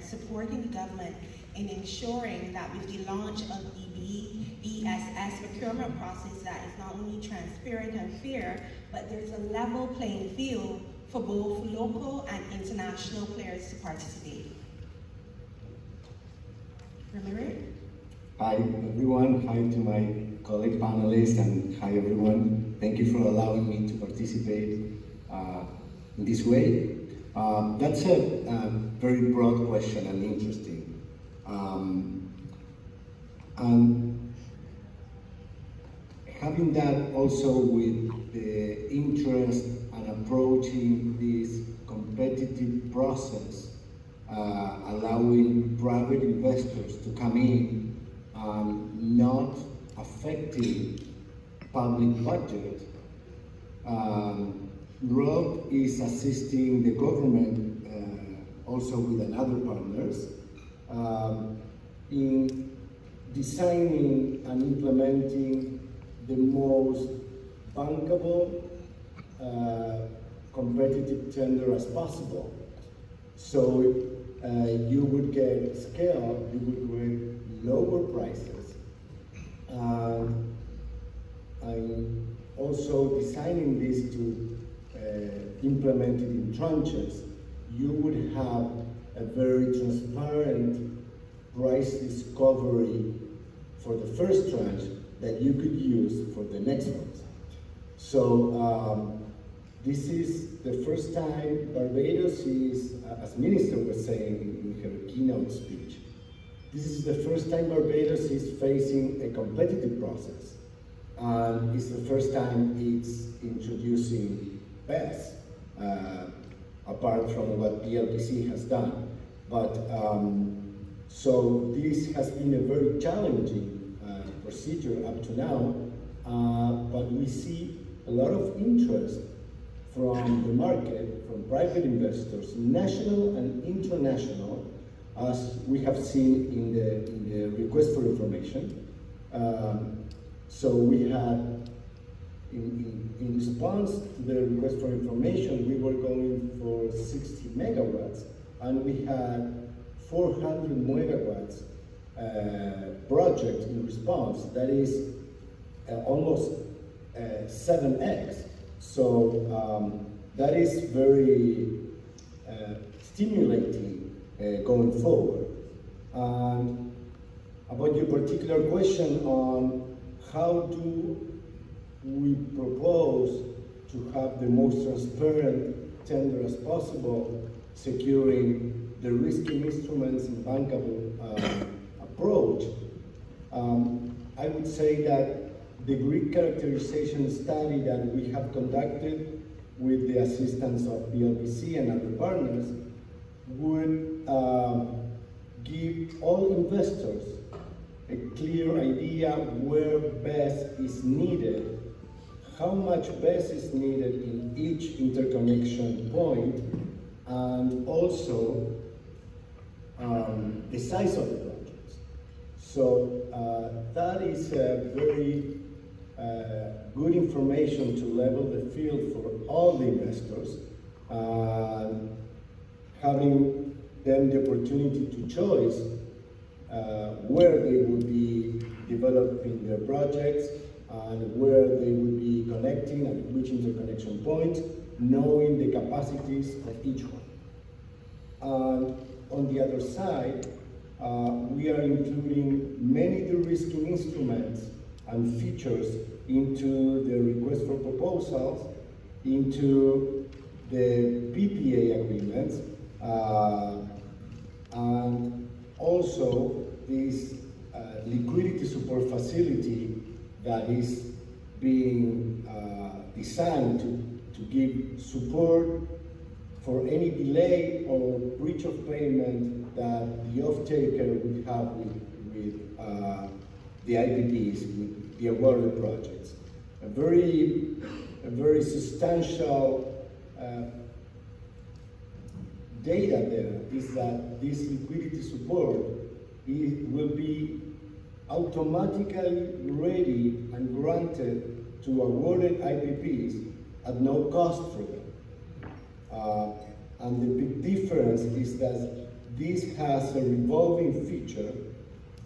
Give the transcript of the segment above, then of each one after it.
supporting the government in ensuring that with the launch of the BESS procurement process that is not only transparent and fair, but there's a level playing field for both local and international players to participate. Ramiro? Hi everyone, hi to my colleague panelists, and hi everyone. Thank you for allowing me to participate in this way. That's a very broad question and interesting. And having that also with the interest and approaching this competitive process, allowing private investors to come in and not affecting public budget, ROC is assisting the government also with other partners in designing and implementing the most bankable competitive tender as possible. So you would get scale, you would get lower prices, and also designing this to implement it in tranches. You would have a very transparent price discovery for the first tranche that you could use for the next ones. So this is the first time Barbados is, as Minister was saying in her keynote speech, this is the first time Barbados is facing a competitive process. And it's the first time it's introducing BESS, apart from what PLPC has done. But so this has been a very challenging procedure up to now, but we see a lot of interest from the market, from private investors, national and international, as we have seen in the request for information. So we had, in response to the request for information, we were going for 60 megawatts, and we had 400 megawatts project in response. That is almost 7x. So that is very stimulating going forward. And about your particular question on how do we propose to have the most transparent tender as possible, securing the risky instruments and bankable approach, I would say that the grid characterization study that we have conducted with the assistance of PLPC and other partners would give all investors a clear idea where BESS is needed, how much BESS is needed in each interconnection point, and also the size of the projects. So that is a very good information to level the field for all the investors, having them the opportunity to choose where they would be developing their projects and where they would be connecting and which interconnection points, knowing the capacities of each one. And on the other side, we are including many de-risking instruments and features into the request for proposals, into the PPA agreements, and also this liquidity support facility that is being designed to give support for any delay or breach of payment that the off-taker would have with the IPPs, with the awarded projects. A very substantial data there is that this liquidity support will be automatically ready and granted to awarded IPPs at no cost for them. And the big difference is that this has a revolving feature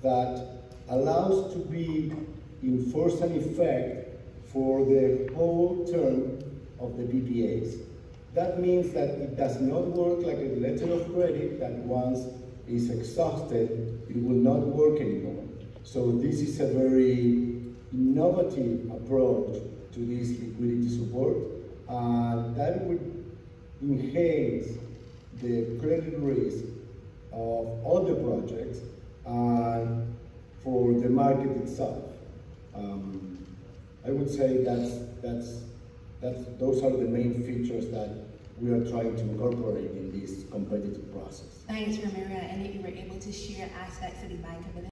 that allows to be in force and effect for the whole term of the PPAs. That means that it does not work like a letter of credit that once is exhausted, it will not work anymore. So this is a very innovative approach to this liquidity support, and that would enhance the credit risk of all the projects and for the market itself. I would say those are the main features that we are trying to incorporate in this competitive process. Thanks, Ramiro, and that you were able to share aspects of the Bank of